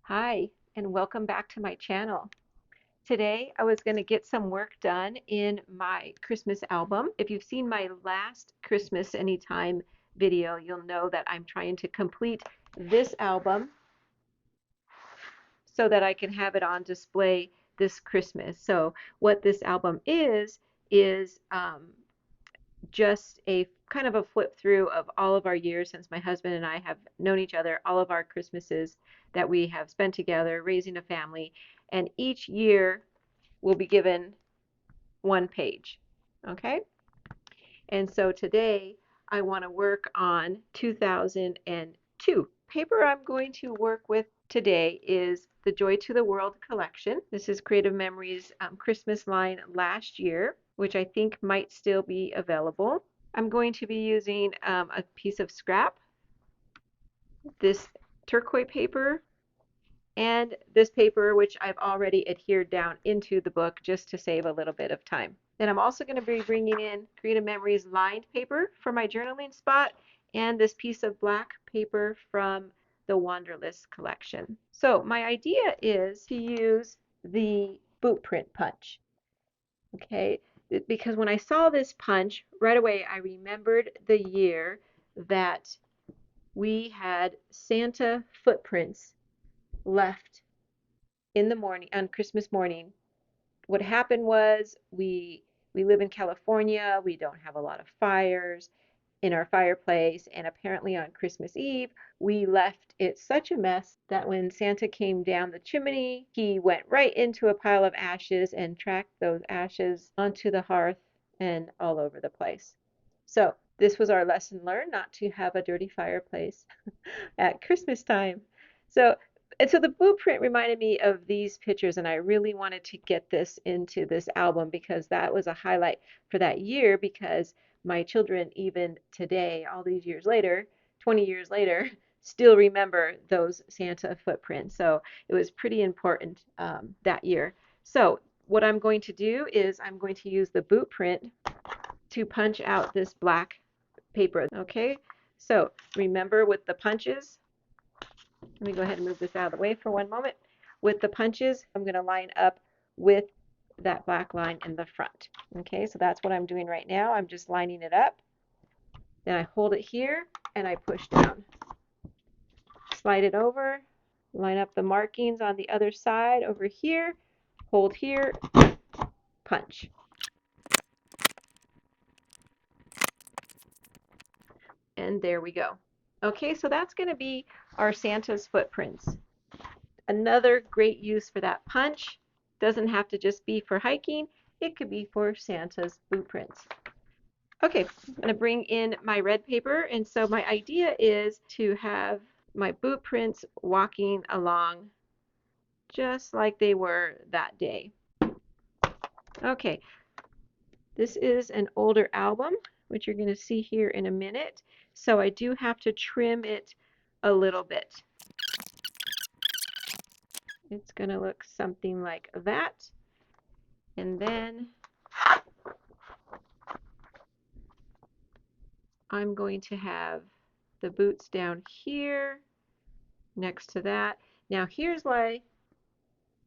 Hi, and welcome back to my channel. Today I was going to get some work done in my Christmas album. If you've seen my last Christmas Anytime video, you'll know that I'm trying to complete this album so that I can have it on display this Christmas. So what this album is just a kind of a flip through of all of our years since my husband and I have known each other, all of our Christmases that we have spent together raising a family. And each year will be given one page. Okay? And so today I want to work on 2002. Paper I'm going to work with today is the Joy to the World collection. This is Creative Memories Christmas line last year, which I think might still be available. I'm going to be using a piece of scrap, this turquoise paper, and this paper, which I've already adhered down into the book just to save a little bit of time. Then I'm also going to be bringing in Creative Memories lined paper for my journaling spot and this piece of black paper from the Wanderlust collection. So my idea is to use the boot print punch. Okay, because when I saw this punch, right away I remembered the year that we had Santa footprints left in the morning on Christmas morning. What happened was we live in California, we don't have a lot of fires in our fireplace, and apparently on Christmas Eve we left it such a mess that when Santa came down the chimney, he went right into a pile of ashes and tracked those ashes onto the hearth and all over the place. So this was our lesson learned, not to have a dirty fireplace at Christmas time. So so the blueprint reminded me of these pictures, and I really wanted to get this into this album because that was a highlight for that year, because my children, even today, all these years later, 20 years later, still remember those Santa footprints. So it was pretty important that year. So what I'm going to do is I'm going to use the boot print to punch out this black paper. Okay, so remember with the punches, let me go ahead and move this out of the way for one moment. With the punches, I'm going to line up with that black line in the front. Okay, so that's what I'm doing right now. I'm just lining it up. Then I hold it here and I push down. Slide it over, line up the markings on the other side over here, hold here, punch. And there we go. Okay, so that's going to be our Santa's footprints. Another great use for that punch. Doesn't have to just be for hiking. It could be for Santa's blueprints. Okay, I'm going to bring in my red paper. And so my idea is to have my boot prints walking along just like they were that day. Okay, this is an older album, which you're going to see here in a minute. So I do have to trim it a little bit. It's going to look something like that. And then I'm going to have the boots down here next to that. Now here's why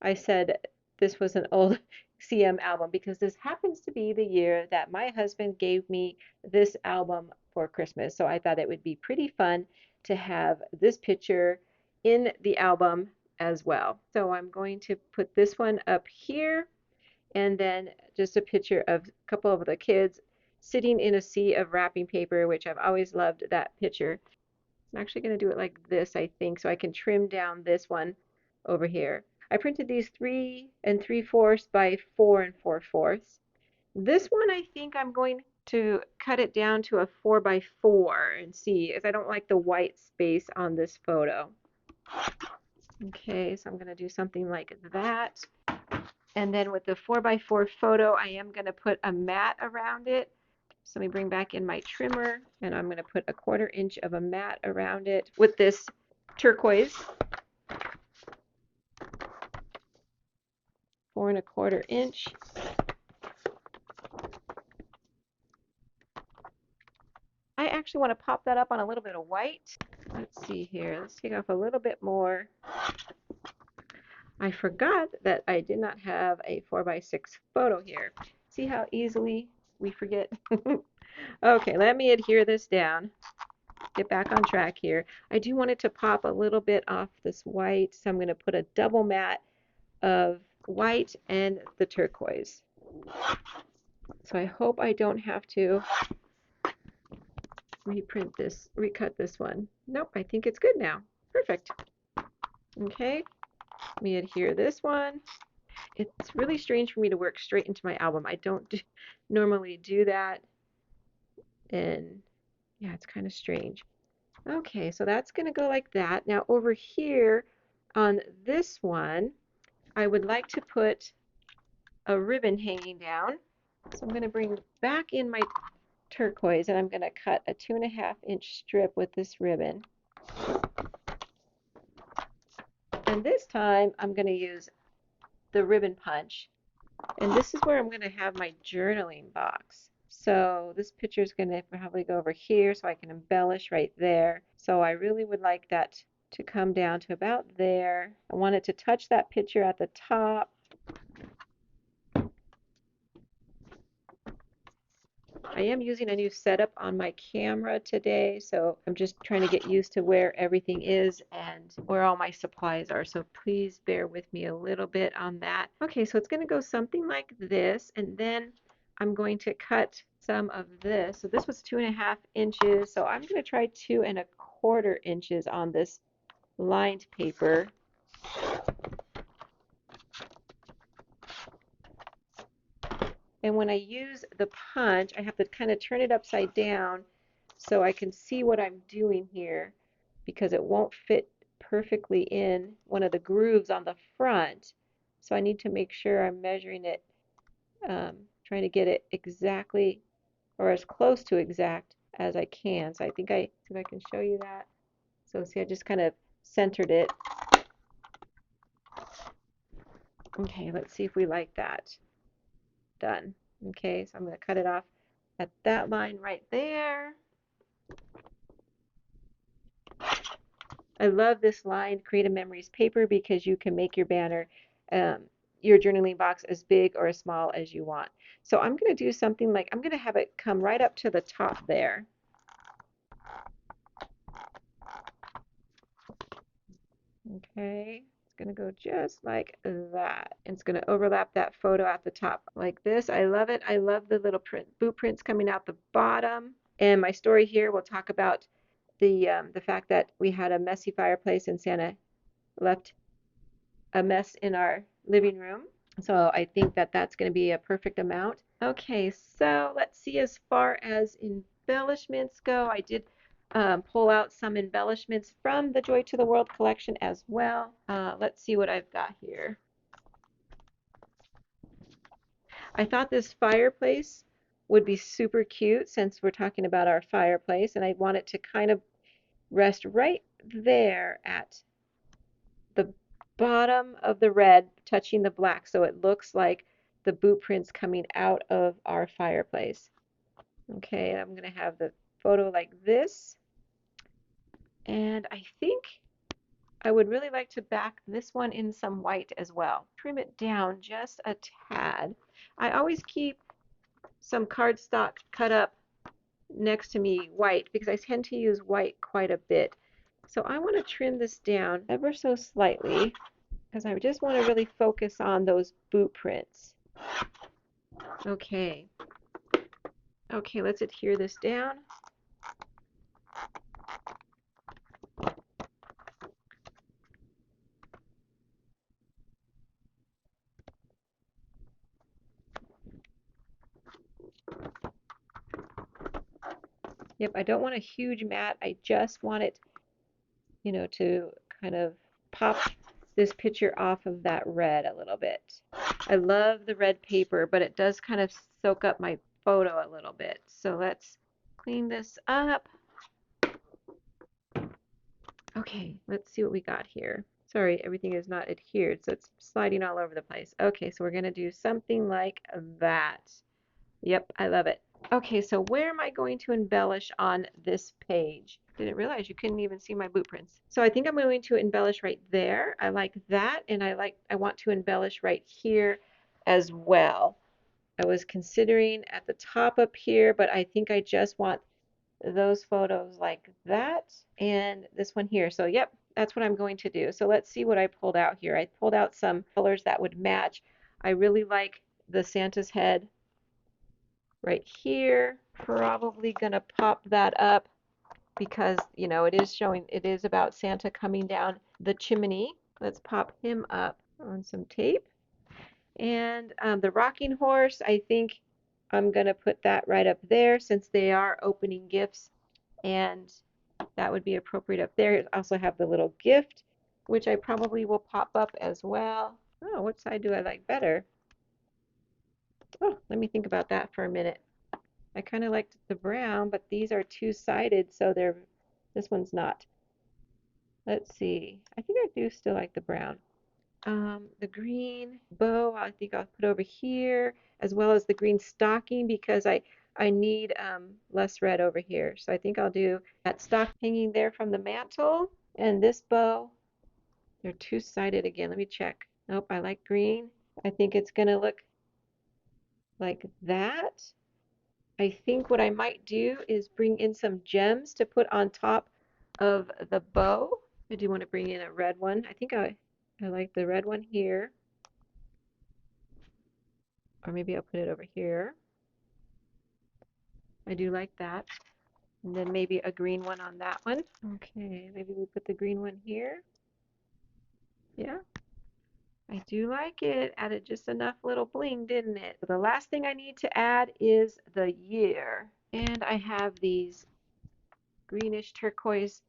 I said this was an old CM album, because this happens to be the year that my husband gave me this album for Christmas. So I thought it would be pretty fun to have this picture in the album as well. So I'm going to put this one up here, and then just a picture of a couple of the kids sitting in a sea of wrapping paper, which I've always loved that picture. I'm actually going to do it like this, I think, so I can trim down this one over here. I printed these 3 3/4 by 4 4/4. This one, I think I'm going to cut it down to a 4 by 4 and see, as I don't like the white space on this photo. Okay, so I'm going to do something like that. And then with the 4 by 4 photo, I am going to put a mat around it. So let me bring back in my trimmer, and I'm going to put a 1/4 inch of a mat around it with this turquoise, 4 1/4 inch. I actually want to pop that up on a little bit of white. Let's see here. Let's take off a little bit more. I forgot that I did not have a 4x6 photo here. See how easily we forget? Okay, let me adhere this down. Get back on track here. I do want it to pop a little bit off this white, so I'm going to put a double mat of white and the turquoise. So I hope I don't have to recut this one. Nope, I think it's good now. Perfect. Okay, let me adhere this one. It's really strange for me to work straight into my album. I don't normally do that, and yeah, it's kind of strange. Okay, so that's going to go like that. Now over here on this one, I would like to put a ribbon hanging down. So I'm going to bring back in my turquoise, and I'm going to cut a 2.5-inch strip with this ribbon. And this time I'm going to use the ribbon punch. And this is where I'm going to have my journaling box. So this picture is going to probably go over here so I can embellish right there. So I really would like that to come down to about there. I want it to touch that picture at the top. I am using a new setup on my camera today, so I'm just trying to get used to where everything is and where all my supplies are. So please bear with me a little bit on that. Okay, so it's going to go something like this, and then I'm going to cut some of this. So this was 2.5 inches, so I'm going to try 2.25 inches on this lined paper. And when I use the punch, I have to kind of turn it upside down so I can see what I'm doing here, because it won't fit perfectly in one of the grooves on the front. So I need to make sure I'm measuring it, trying to get it exactly or as close to exact as I can. So I think see if I can show you that. So see, I just kind of centered it. Okay, let's see if we like that. Done. Okay, so I'm going to cut it off at that line right there. I love this line, Creative Memories paper, because you can make your banner, your journaling box as big or as small as you want. So I'm going to do something like, I'm going to have it come right up to the top there. Okay, it's going to go just like that. And it's going to overlap that photo at the top like this. I love it. I love the little boot prints coming out the bottom. And my story here will talk about the fact that we had a messy fireplace and Santa left a mess in our living room. So I think that that's going to be a perfect amount. Okay, so let's see, as far as embellishments go, I did pull out some embellishments from the Joy to the World collection as well. Let's see what I've got here. I thought this fireplace would be super cute since we're talking about our fireplace, and I want it to kind of rest right there at the bottom of the red touching the black, so it looks like the boot prints coming out of our fireplace. Okay, I'm going to have the photo like this, and I think I would really like to back this one in some white as well. Trim it down just a tad. I always keep some cardstock cut up next to me white because I tend to use white quite a bit. So I want to trim this down ever so slightly because I just want to really focus on those boot prints. Okay. Okay, let's adhere this down. Yep, I don't want a huge mat. I just want it, to kind of pop this picture off of that red a little bit. I love the red paper, but it does kind of soak up my photo a little bit. So let's clean this up. Okay, let's see what we got here. Sorry, everything is not adhered, so it's sliding all over the place. Okay, so we're going to do something like that. Yep, I love it. Okay, so where am I going to embellish on this page? Didn't realize you couldn't even see my boot prints. So I think I'm going to embellish right there. I like that, and I want to embellish right here as well. I was considering at the top up here, but I think I just want those photos like that and this one here. So yep, that's what I'm going to do. So let's see what I pulled out here. I pulled out some colors that would match. I really like the Santa's head right here. Probably gonna pop that up because you know it is showing, it is about Santa coming down the chimney. Let's pop him up on some tape. And the rocking horse, I think I'm gonna put that right up there since they are opening gifts, and that would be appropriate up there. I also have the little gift, which I probably will pop up as well. Oh, what side do I like better? Oh, let me think about that for a minute. I kind of liked the brown, but these are two-sided, so this one's not. Let's see. I think I do still like the brown. The green bow, I think I'll put over here, as well as the green stocking because I need less red over here. So I think I'll do that stock hanging there from the mantle. And this bow, they're two-sided again. Let me check. Nope, I like green. I think it's gonna look like that. I think what I might do is bring in some gems to put on top of the bow. I do want to bring in a red one. I think I like the red one here, or maybe I'll put it over here. I do like that. And then maybe a green one on that one. Okay, maybe we put the green one here. Yeah, I do like it. Added just enough little bling, didn't it? The last thing I need to add is the year. And I have these greenish turquoise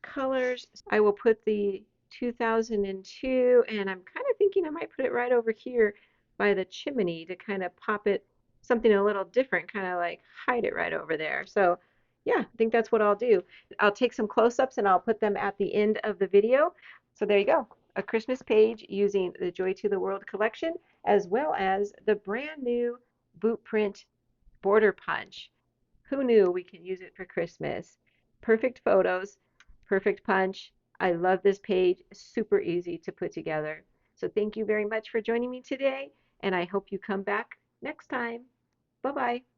colors. I will put the 2002, and I'm kind of thinking I might put it right over here by the chimney to kind of pop it something a little different, kind of like hide it right over there. So yeah, I think that's what I'll do. I'll take some close-ups and I'll put them at the end of the video. So there you go, a Christmas page using the Joy to the World collection, as well as the brand new boot print border punch. Who knew we could use it for Christmas? Perfect photos, perfect punch. I love this page, super easy to put together. So thank you very much for joining me today, and I hope you come back next time. Bye-bye.